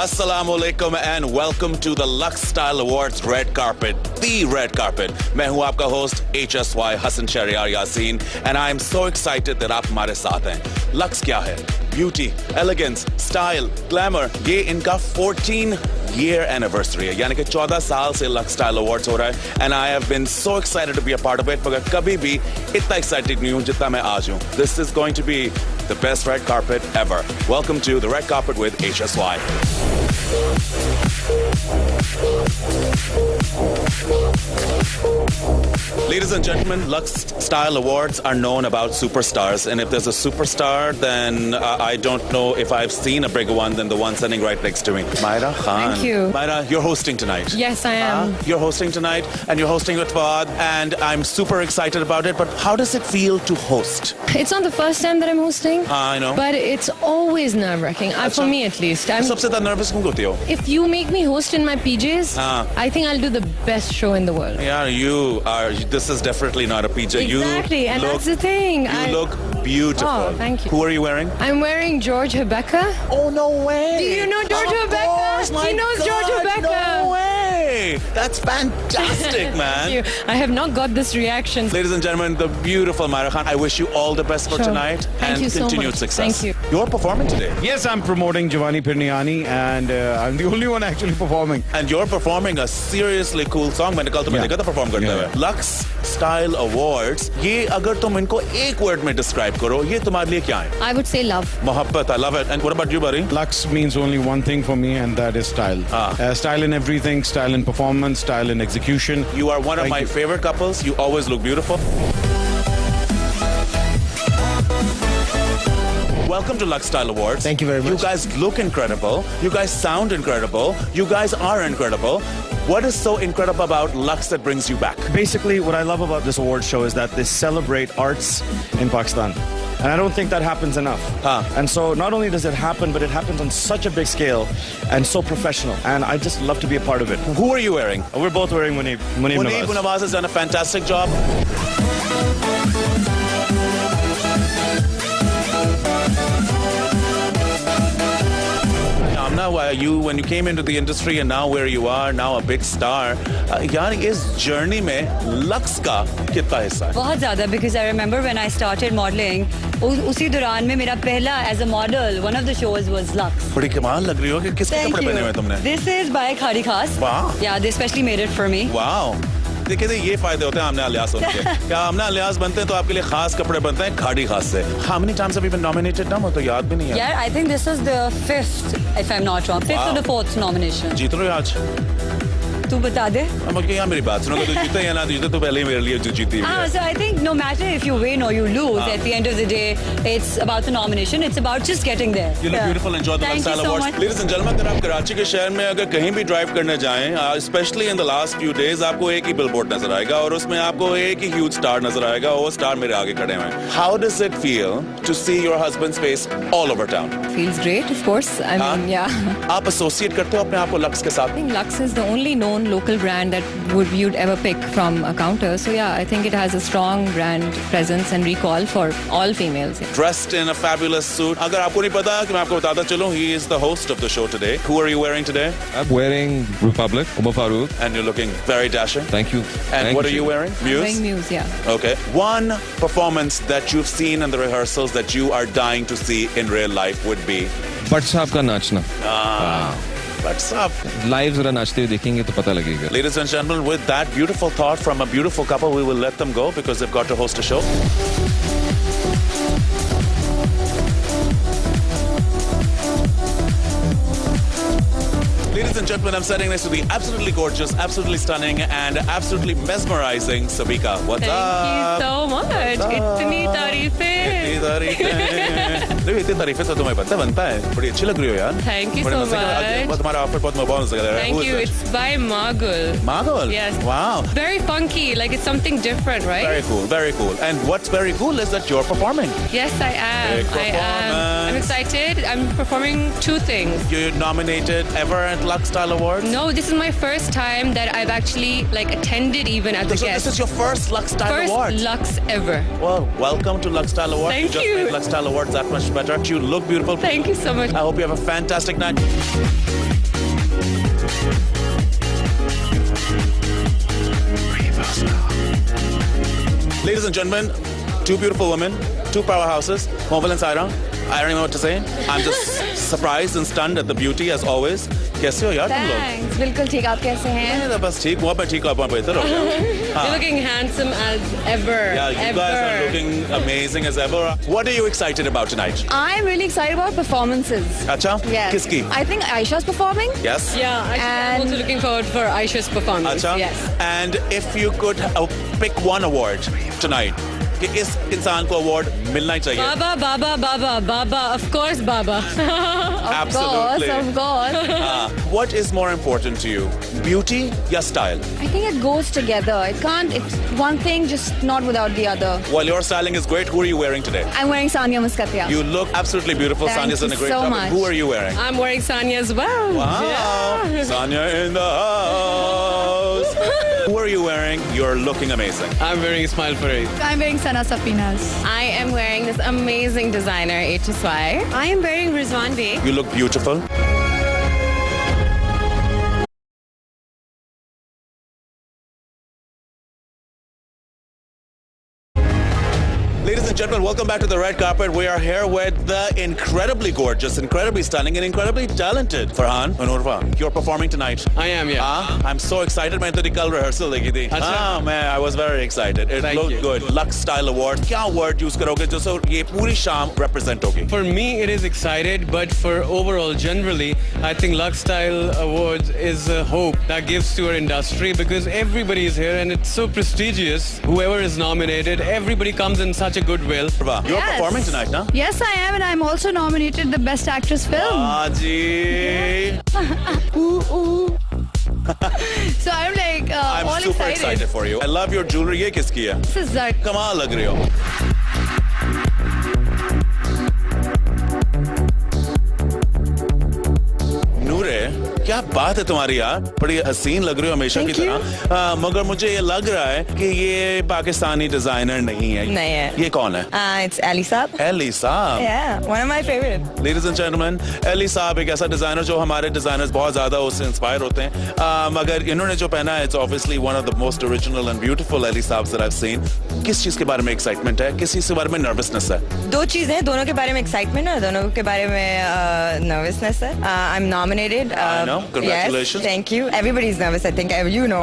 Assalamu alaikum and welcome to the Lux Style Awards Red Carpet, the Red Carpet. मैं हूँ आपका host HSY Hassan Shahryar Yasin and I am so excited that आप हमारे साथ हैं. Lux क्या है? Beauty, elegance, style, glamour. ये इनका 14-year anniversary है. यानी कि 14 साल से Lux Style Awards हो रहा है and I have been so excited to be a part of it. मगर कभी भी इतना excited नहीं हूँ जितना मैं आज हूँ. This is going to be the best red carpet ever. Welcome to the Red Carpet with HSY. Ladies and gentlemen, Lux Style Awards are known about superstars, and if there's a superstar, then I don't know if I've seen a bigger one than the one sitting right next to me. Myra Khan. Thank you. Myra, you're hosting tonight. Yes, I am. You're hosting tonight, and you're hosting with Fawad, and I'm super excited about it, but how does it feel to host? It's not the first time that I'm hosting. I know. But it's always nerve-wracking, for me at least. सबसे ज़्यादा nervous क्यों होती हो? If you make me host in my PJs, I think I'll do the best show in the world. Yeah, you are. This is definitely not a PJ. Exactly, and that's the thing. You look beautiful. Oh, thank you. Who are you wearing? I'm wearing George Hebecca. Oh, no way. Do you know George Hebecca? Course, He knows George Hebecca. No way. That's fantastic, man. Thank you. I have not got this reaction. Ladies and gentlemen, the beautiful Myra Khan, I wish you all the best for tonight Thank and you so continued much. success. Thank you. You're performing today. Yes, I'm promoting Giovanni Pirniani and I'm the only one actually performing. And you're performing a seriously cool song. मैंने कल तुम्हें देखा था perform करते हुए. Lux Style Awards. ये अगर तुम इनको एक word में describe करो, ये तुम्हारे लिए क्या है? I would say love. मोहब्बत. I love it. And what about you, buddy? Lux means only one thing for me and that is style. Style in everything, style in performance, style in execution. You are one of my favorite couples. You always look beautiful. Welcome to Lux Style Awards. Thank you very much. You guys look incredible. You guys sound incredible. You guys are incredible. What is so incredible about Lux that brings you back? Basically, what I love about this award show is that they celebrate arts in Pakistan. And I don't think that happens enough. And so not only does it happen, but it happens on such a big scale and so professional. And I just love to be a part of it. Who are you wearing? We're both wearing Muneeb Nawaz has done a fantastic job. Now, when you came into the industry and now where you are, now a big star, यार इस journey में Lux का कितना हिस्सा है? बहुत ज़्यादा, because I remember when I started modeling, उसी दौरान में मेरा पहला as a model, one of the shows was Lux. बड़ी कमाल लग रही हो कि किसके कपड़े पहने हुए तुमने? This is by Khadi Khas. Wow. Yeah, they specially made it for me. Wow. देखिए ये फायदे होते हैं आमना अलियास उनके. क्या आमना अलियास बनते हैं तो आपके लिए खास कपड़े बनते हैं खाड़ी खास से. How many times have you been nominated now? तो याद भी नहीं है. Yeah, I think this is the 5th, if I'm not wrong. 5th or the 4th nomination. जीत रहे हो आज? तू बता दे. अब क्या मेरी बात सुनो, तू जीते या ना जीते तो पहले ही मेरे लिए जीती हुई है. So I think no matter if you win or you lose, at the end of the day, it's about the nomination. It's about just getting there. You look beautiful. Enjoy the Lux Style Awards. Ladies and gentlemen, अगर आप कराची के शहर में अगर कहीं भी drive करने जाएं, especially in the last few days, आपको एक ही बिलबोर्ड नजर आएगा और उसमें आपको एक ही huge star नजर आएगा. वो स्टार मेरे आगे खड़े हुए हैं. How does it feel to see your husband's face all over town? Feels great, of course. I mean, yeah. आप associate करते हो अपने आप को Lux के साथ? I think Lux is the only known local brand that you'd ever pick from a counter. So yeah, I think it has a strong brand presence and recall for all females. Dressed in a fabulous suit. अगर आपको नहीं पता कि मैं आपको बताता चलूं, he is the host of the show today. Who are you wearing today? I'm wearing Republic, Umar Farooq. And you're looking very dashing. Thank you. And what are you wearing? I'm wearing Muse, yeah. Okay. One performance that you've seen in the rehearsals that you are dying to see in real life would be? But साहब का नाचना. But stop. Live जरा नाचते हुए देखेंगे तो पता लगेगा. Ladies and gentlemen, with that beautiful thought from a beautiful couple, we will let them go because they've got to host a show. Ladies and gentlemen, I'm standing next to the absolutely gorgeous, absolutely stunning, and absolutely mesmerizing Sabika. What's up? Thank you so much. इतनी तारीफें. इतनी तारीफें तो तुम्हें बनता है. बड़ी अच्छी लग रही हो यार. Thank you so much. तुम्हारा outfit बहुत मस्त लग रहा है. Thank you. It's by Margul. Margul? Yes. Wow. Very funky. Like it's something different, right? Very cool. Very cool. And what's very cool is that you're performing. Yes, I am. Big I am. I'm excited. I'm performing 2 things. You're nominated ever at Lux Style Awards? No, this is my first time that I've actually attended even as a So guest. this is your first Lux Style Awards? First Lux ever. Well, welcome to Lux Style Awards. Thank you. you. Just made Lux Style Awards that much better. You look beautiful. Thank you so much. I hope you have a fantastic night. and gentlemen, two beautiful women, two powerhouses, Mobile and Saira. I don't even know what to say. I'm just surprised and stunned at the beauty as always. कैसे हो यार तुम लोग? Thanks. बिल्कुल ठीक, आप कैसे हैं? मैं तो बस ठीक हुआ, मैं ठीक हुआ, मैं बेहतर हो गया। You're looking handsome as ever. Yeah, you guys are looking amazing as ever. What are you excited about tonight? I'm really excited about performances. अच्छा? Yes. किसकी? I think Aisha's performing. Yes. Yeah, I'm And- also looking forward for Aisha's performance. अच्छा? Yes. And if you could pick one award tonight, कि इस इंसान को award मिलना ही चाहिए। Baba, of course Baba. Absolutely. Of course. What is more important to you, beauty या style? I think it goes together. It can't. It's one thing, just not without the other. Well, your styling is great. Who are you wearing today? I'm wearing Sanya Muscatia. You look absolutely beautiful. Thank Sanya's in a you great so outfit. much. Who are you wearing? I'm wearing Sanya as well. Wow. Yeah. Sanya in the house. Who are you wearing? You're looking amazing. I'm wearing Ismail Parade. I'm wearing Sana Safinas. I am wearing this amazing designer HSY. I am wearing Rizwan Bey. You look beautiful. Ladies and gentlemen, welcome back to the red carpet. We are here with the incredibly gorgeous, incredibly stunning, and incredibly talented Farhan Manurva. You're performing tonight. I am, yeah. I'm so excited. मैंने तो कल rehearsal देखी थी. अच्छा. Man, I was very excited. It Thank looked you. good. Lux Style Award. क्या word use करोगे जो सो ये पूरी शाम represent होगी? For me, it is excited, but for overall, generally, I think Lux Style Awards is a hope that gives to our industry because everybody is here and it's so prestigious. Whoever is nominated, everybody comes in such a goodwill. You're Yes. performing tonight, na? Yes, I am, and I'm also nominated the Best Actress film. Ji. So I'm like I'm all super excited for you. I love your jewelry. ये किसकी है? This is Zart. कमाल लग रही हो. नूरे, क्या बात है तुम्हारी यार? बड़ी हसीन लग रही हो हमेशा की तरह. मगर मुझे ये लग रहा है कि ये पाकिस्तानी डिजाइनर नहीं है. नहीं है. ये कौन है? It's Ali Saab. Elie Saab. Yeah, one of my favorite. Ladies and gentlemen, Elie Saab एक ऐसा डिजाइनर जो हमारे डिजाइनर्स बहुत ज्यादा उससे इंस्पायर होते हैं. मगर इन्होंने जो पहना है, it's obviously one of the most original and beautiful Elie Saab that I've seen. किस चीज के बारे में एक्साइटमेंट है? किस चीज के बारे में नर्वसनेस है? दो चीजें हैं, दोनों के बारे में एक्साइटमेंट है, दोनों के बारे में नर्वसनेस है. I'm nominated. I know. Congratulations. Yes, thank you. Everybody's nervous, I think. You know.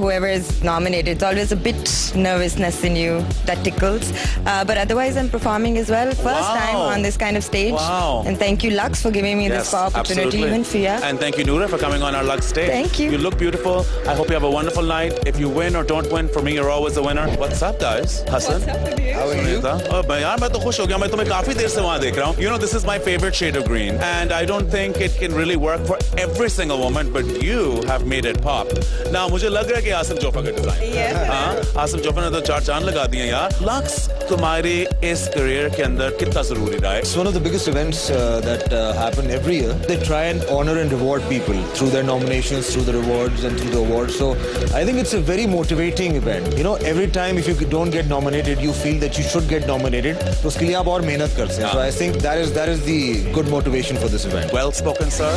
Whoever is nominated, it's always a bit nervousness in you that tickles. But otherwise, I'm performing as well. First Wow. time on this kind of stage. Wow. And thank you, Lux, for giving me this opportunity. absolutely. Even Fia. And thank you, Noora, for coming on our Lux stage. Thank you. You look beautiful. I hope you have a wonderful night. If you win or don't win, for me, you're always a winner. What's up, guys? Hassan? How are you? यार मैं तो खुश हो गया. मैं तुम्हें काफी देर से वहाँ देख रहा हूँ. You know, this is my favorite shade of green, and I don't think it can really work for every single woman, but you have made it pop. Now, मुझे लग रहा है कि आसिम जोफा का डिजाइन. हाँ, आसिम जोफा ने तो चार चांद लगा दिए यार. Lux, तुम्हारे इस करियर के अंदर कितना जरूरी रहा है? It's one of the biggest events that happen every year. They try and honor and reward people through their nominations, through the rewards and through the awards. So I think it's a very motivating event. You know, every time if you don't get nominated, you feel that you should get nominated. तो उसके लिए आप और मेहनत कर सकते हैं. So I think that is the good motivation for this event. Well spoken, sir.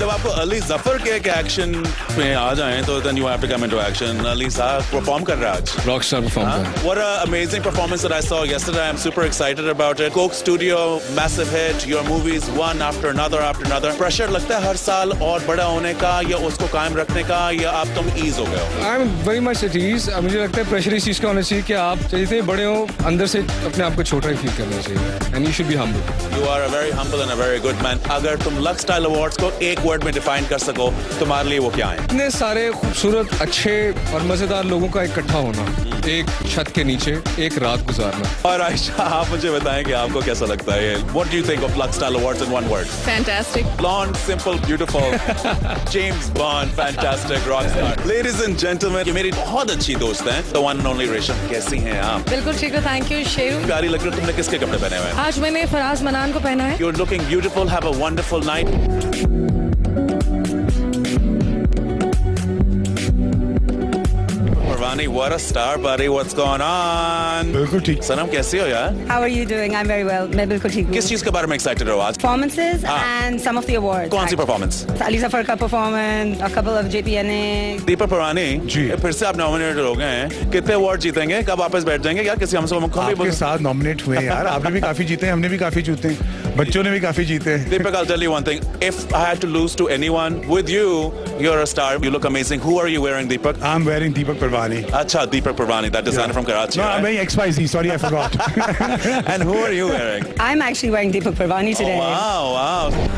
जब आपको अली जफर के एक एक्शन में आ जाएं तो then you have to come into action. Ali साहब परफॉर्म कर रहा है आज. Rockstar performance. What an amazing performance that I saw yesterday. I'm super excited about it. Coke Studio, massive hit. Your movies, one after another after another. Pressure लगता है हर साल और बड़ा होने का या उसको कायम रखने का या आप तुम ease हो गए हो? I'm very much at ease. मुझे लगता है प्रेशर इस चीज का होना चाहिए कि आप जितने बड़े हो अंदर से अपने आप को छोटा ही फील करना चाहिए. And you should be humble. You are a very humble and a very good man. अगर तुम Lux Style Awards को एक वर्ड में डिफाइन कर सको, तुम्हारे लिए वो क्या है? इतने सारे खूबसूरत, अच्छे और मजेदार लोगों का इकट्ठा होना, एक छत के नीचे एक रात गुजारना. और आयशा, आप मुझे बताएं कि आपको कैसा लगता है? What do you think of Lux Style Awards in one word? Fantastic. Blonde, simple, beautiful. James Bond, fantastic, rockstar. Ladies and gentlemen, ये मेरी बहुत अच्छी दोस्त हैं. The one and only रेशम. कैसी हैं आप? बिल्कुल ठीक है, थैंक यू शेरू. प्यारी लग रही हो. तुमने किसके कपड़े पहने हुए हैं? आज मैंने फराज मनान को पहना है. You're looking beautiful. Have a wonderful night. Parvani, what what a star, buddy. What's going on? बिल्कुल ठीक. सनम कैसी हो यार? How are you doing? I'm very well. मैं बिल्कुल ठीक हूँ. किस चीज के बारे में excited हो आज? Performances and some of the awards. कौन सी performance? Ali Zafar का performance, a couple of JPNA. दीपक परवानी जी. फिर से आप नॉमिनेटेड हो गए हैं. कितने अवार्ड जीतेंगे? कब वापस बैठ जाएंगे? यार किसी हमसे मुख्य आपके साथ नॉमिनेट हुए यार. आपने भी काफी जीते हैं, हमने भी काफी जीते हैं, बच्चों ने भी काफी जीते हैं. Deepak, I'll tell you one thing. If I had to lose to anyone, with you, you're a star. You look amazing. Who are you wearing, Deepak? I'm wearing Deepak Parvani. Acha, Deepak Parvani, that designer from Karachi. No, right? I'm wearing XYZ. Sorry, I forgot. And who are you wearing? I'm actually wearing Deepak Parvani today. Oh, wow.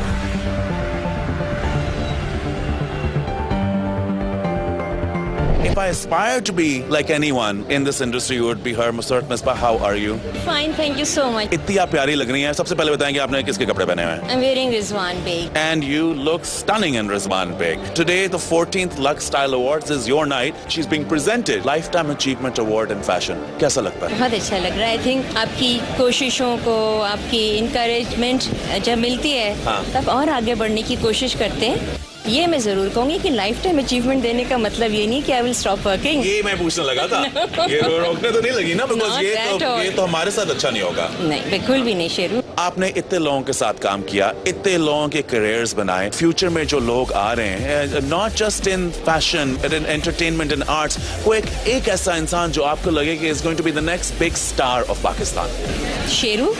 If I aspire to be like anyone in this industry, you would be her. Musrat Misbah, how are you? Fine, thank you so much. इतनी आप प्यारी लग रही हैं. सबसे पहले बताएंगे आपने किसके कपड़े पहने हुए हैं? I'm wearing Rizwan Beg. And you look stunning in Rizwan Beg. Today, the 14th Lux Style Awards is your night. She's being presented Lifetime Achievement Award in Fashion. कैसा लगता है? बहुत अच्छा लग रहा है. I think आपकी कोशिशों को, आपकी encouragement जब मिलती है, तब और आगे बढ़ने की कोशिश करते हैं. ये मैं जरूर कहूंगी कि लाइफ टाइम अचीवमेंट देने का मतलब ये नहीं कि आई विल स्टॉप वर्किंग. ये मैं पूछने लगा था. ये रोकने तो नहीं लगी ना, बिकॉज़ ये तो हमारे साथ अच्छा नहीं होगा. नहीं, बिल्कुल भी नहीं शेरू. आपने इतने लोगों के साथ काम किया, इतने लोगों के करियर्स बनाए. फ्यूचर में जो लोग आ रहे हैं, not just in fashion, in entertainment and arts, वो एक ऐसा इंसान जो आपको लगे कि is going to be the next big star of Pakistan. Sheru.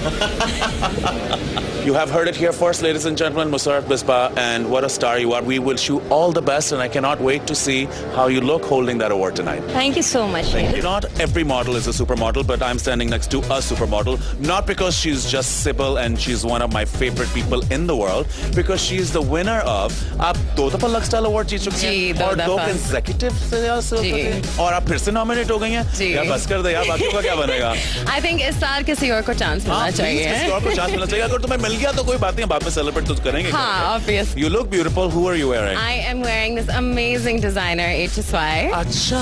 You have heard it here first, ladies and gentlemen. Musrat Misbah, and what a star you are. We wish you all the best, and I cannot wait to see how you look holding that award tonight. Thank you so much. Not every model is a supermodel, but I'm standing next to a supermodel. Not because she's just Sybil and she's one of my favorite people in the world, because she's the winner of. आप 2 दफा Lux Style Award जीत चुकी हैं और 2 consecutive से और आप फिर से nominate हो गई हैं. या बस कर दे यार, बाकियों का क्या बनेगा? I think इस साल किसी और को चांस मिलना चाहिए. किसी और को चांस मिलना चाहिए. अगर तुम्हें मिल गया तो कोई बात नहीं, बाद में सेलिब्रेट तो करेंगे. हाँ, obvious. You look beautiful. Who are you wearing? I am wearing this amazing designer HSY. Acha.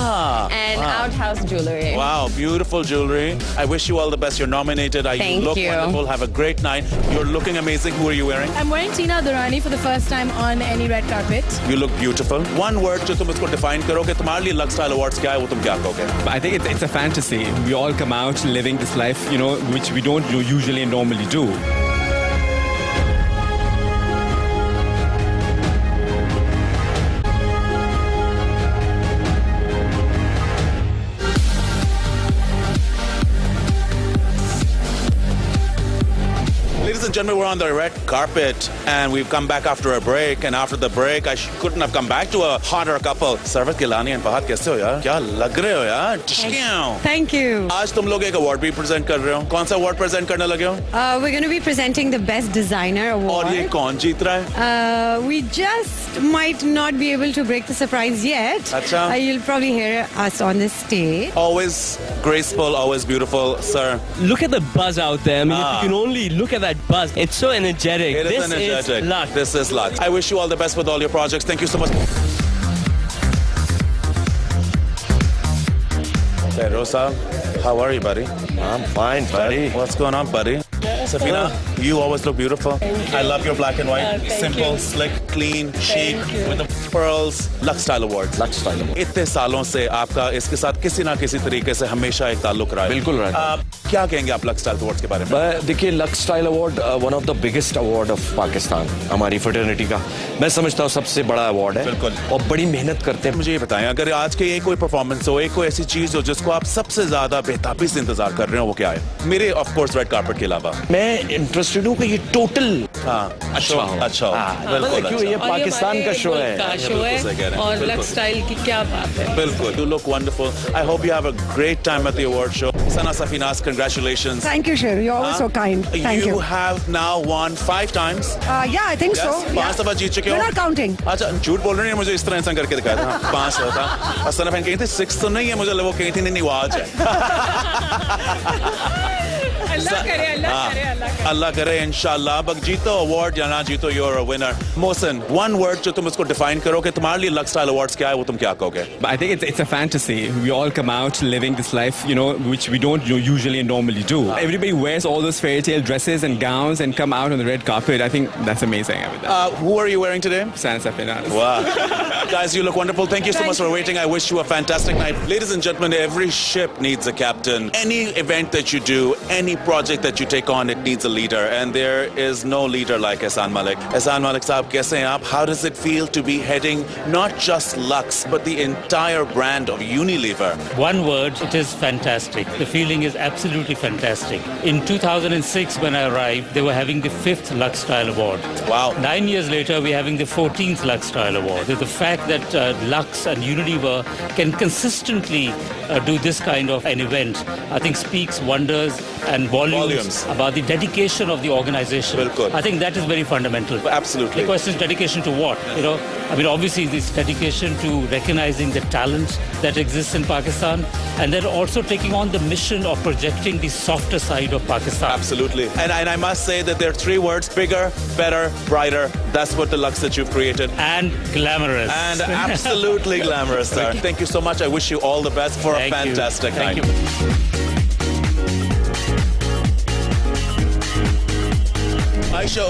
And Outhouse jewelry. Wow, beautiful jewelry. I wish you all the best. You're nominated. Thank you look you. wonderful. Have a great night. You're looking amazing. Who are you wearing? I'm wearing Tina Durrani for the first time on any red carpet. You look beautiful. One word जो तुम इसको define करोगे, तुम्हारे लिए Lux Style Awards क्या है, वो तुम क्या कहोगे? I think it's a fantasy. We all come out living this life, you know, which we don't usually normally do. Ladies and gentlemen, we're on the red carpet and we've come back after a break, and after the break I couldn't have come back to a hotter couple. Sarvat Gilani and Fahad, कैसे हो यार? क्या लग रहे हो यार? Thank you. आज तुम लोग एक अवार्ड भी प्रेजेंट कर रहे हो. कौन सा अवार्ड प्रेजेंट करने लगे हो? We're going to be presenting the Best Designer Award. और ये कौन जीत रहा है? We just might not be able to break the surprise yet. अच्छा. You'll probably hear us on this stage. Always graceful, always beautiful, sir. Look at the buzz out there. I mean, if you can only look at that buzz, it's so energetic. It is energetic. Lux. This is Lux. I wish you all the best with all your projects. Thank you so much. Hey, Rosa, how are you, buddy? I'm fine, buddy. What's going on, buddy? Safina, you always look beautiful. I love your black and white. Simple, slick, clean, chic, with the pearls. Lux Style Awards. Lux Style Awards. इतने सालों से आपका इसके साथ किसी ना किसी तरीके से हमेशा एक ताल्लुक रहा है. बिल्कुल रहा है. क्या कहेंगे आप Lux Style Awards के बारे में? देखिए, Lux Style Award one of the biggest award of Pakistan, हमारी fraternity का मैं समझता हूँ सबसे बड़ा अवार्ड है. बिल्कुल. और बड़ी मेहनत करते हैं. मुझे ये बताएं, अगर आज के ये कोई परफॉर्मेंस हो, एक कोई ऐसी चीज हो जिसको आप सबसे ज्यादा बेताबी से इंतजार कर रहे हो, वो क्या है? मेरे ऑफ कोर्स रेड कार्पेट के अलावा मैं इंटरेस्टेड हूँ कि ये टोटल अच्छा हो. बिल्कुल. क्यों ये पाकिस्तान का शो है और Lux Style की क्या बात है? बिल्कुल. You look wonderful. I hope you have a great time at the award show. Sana Safinas, congratulations. Thank you, Sheru. You're always so kind. Thank you. You have now won 5 times. Yeah, I think so. 5 दफा जीत चुके हो. We're not counting. अच्छा, झूठ बोल रही है, मुझे इस तरह इंसान करके दिखाया था. 5 होता. और सना फैन कही थी 6 तो नहीं है, मुझे वो कही थी नहीं, वो आज है. अल्लाह करे इंशाल्लाह. अब जीतो अवार्ड या ना जीतो, you're a winner. Mohsin, one word जो तुम इसको define करो कि तुम्हारे लिए Lux Style Awards क्या है, वो तुम क्या कहोगे? I think it's a fantasy. We all come out living this life, you know, which we don't usually normally do. Everybody wears all those fairy tale dresses and gowns and come out on the red carpet. I think that's amazing. Who are you wearing today? Sana Safinas. Wow. Guys, you look wonderful. Thank you so much for waiting. I wish you a fantastic night. Ladies and gentlemen, every ship needs a captain. Any event that you do, any project that you take on, it needs a leader. And there is no leader like Ehsaan Malik. Ehsaan Malik saab, kaise hain aap? How does it feel to be heading not just Lux, but the entire brand of Unilever? One word, it is fantastic. The feeling is absolutely fantastic. In 2006, when I arrived, they were having the 5th Lux Style Award. Wow. 9 years later, we're having the 14th Lux Style Award. The fact that Lux and Unilever can consistently do this kind of an event, I think speaks wonders and volumes about the dedication of the organization. Bilkul. I think that is very fundamental. Absolutely. The question is dedication to what? You know, I mean, obviously this dedication to recognizing the talent that exists in Pakistan, and then also taking on the mission of projecting the softer side of Pakistan. Absolutely. And I must say that there are 3 words: bigger, better, brighter. That's what the Lux that you've created. And glamorous. And absolutely glamorous, sir. Thank you so much. I wish you all the best for a fantastic night. Thank you. Aisha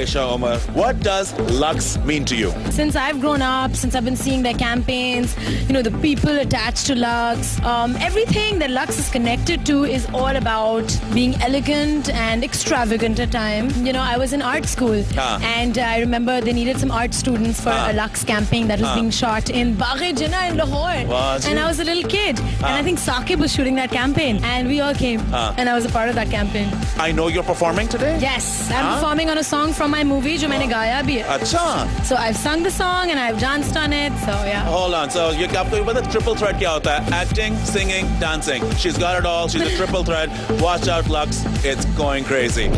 Omar. What does Lux mean to you? Since I've grown up, since I've been seeing their campaigns, you know, the people attached to Lux, everything that Lux is connected to is all about being elegant and extravagant at times. You know, I was in art school and I remember they needed some art students for a Lux campaign that was being shot in Bagh-e-Jinnah in Lahore. And I was a little kid and I think Saqib was shooting that campaign and we all came and I was a part of that campaign. I know you're performing today? Yes, I'm performing on a song from my movie, जो मैंने गाया भी है. अच्छा. So I've sung the song and I've danced on it. So yeah. Hold on. So you आपको पता triple threat क्या होता है? Acting, singing, dancing. She's got it all. She's a triple threat. Watch out, Lux. It's going crazy.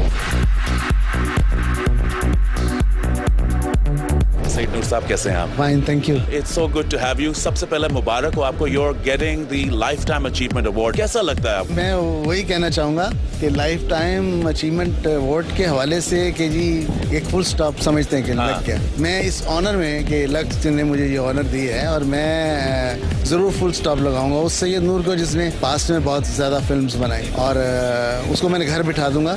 Saeed Noor साहब कैसे हैं आप? Fine, thank you. It's so good to have you. सबसे पहले मुबारक हो आपको. You're getting the Lifetime Achievement Award. कैसा लगता है आपको? मैं वही कहना चाहूँगा कि लाइफ टाइम अचीवमेंट अवार्ड के हवाले से कि जी एक फुल स्टॉप समझते हैं कि लग गया. मैं इस ऑनर में कि लक्स ने मुझे ये ऑनर दी है और मैं ज़रूर फुल स्टॉप लगाऊंगा उस सैयद नूर को जिसने पास्ट में बहुत ज़्यादा फिल्म्स बनाई और उसको मैंने घर बिठा दूंगा.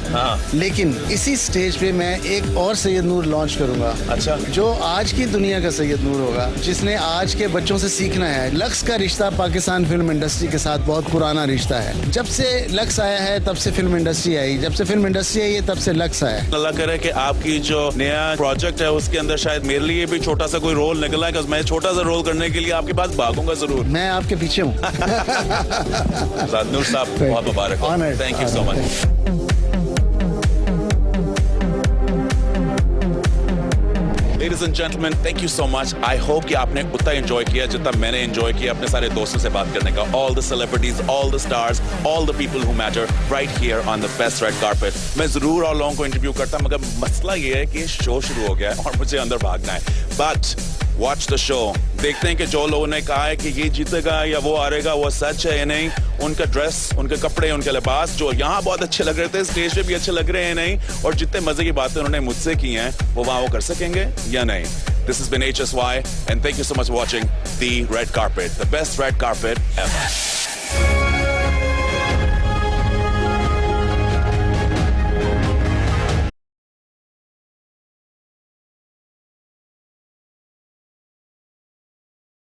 लेकिन इसी स्टेज पे मैं एक और सैयद नूर लॉन्च करूंगा. अच्छा. जो आज की दुनिया का सैयद नूर होगा जिसने आज के बच्चों से सीखना है. लक्स का रिश्ता पाकिस्तान फिल्म इंडस्ट्री के साथ बहुत पुराना रिश्ता है. जब से लक्स आया है तब से फिल्म इंडस्ट्री आई. जब से फिल्म इंडस्ट्री आई है तब से लक्स आया. अल्लाह करे कि आपकी जो नया प्रोजेक्ट है उसके अंदर शायद मेरे लिए भी छोटा सा कोई रोल निकला है. मैं छोटा सा रोल करने के लिए आपके पास भागूंगा जरूर. मैं आपके पीछे हूँ. नूर साहब बहुत मुबारक. Thank you so much. Ladies and gentlemen, thank you so much. I hope कि आपने उतना enjoy किया जितना मैंने enjoy किया अपने सारे दोस्तों से बात करने का. All the celebrities, all the stars, all the people who matter right here on the best red carpet. मैं जरूर और लोगों को इंटरव्यू करता मगर मसला ये है कि शो शुरू हो गया है और मुझे अंदर भागना है. But watch the show. देखते हैं कि जो लोगों ने कहा है कि ये जीतेगा या वो हारेगा वो सच है या नहीं. उनका ड्रेस, उनके कपड़े, उनके लिबास जो यहाँ बहुत अच्छे लग रहे थे स्टेज पे भी अच्छे लग रहे हैं नहीं और जितने मजे की बातें उन्होंने मुझसे की हैं वो वहाँ वो कर सकेंगे या नहीं. This has been HSY and thank you so much for watching the red carpet, the best red carpet ever.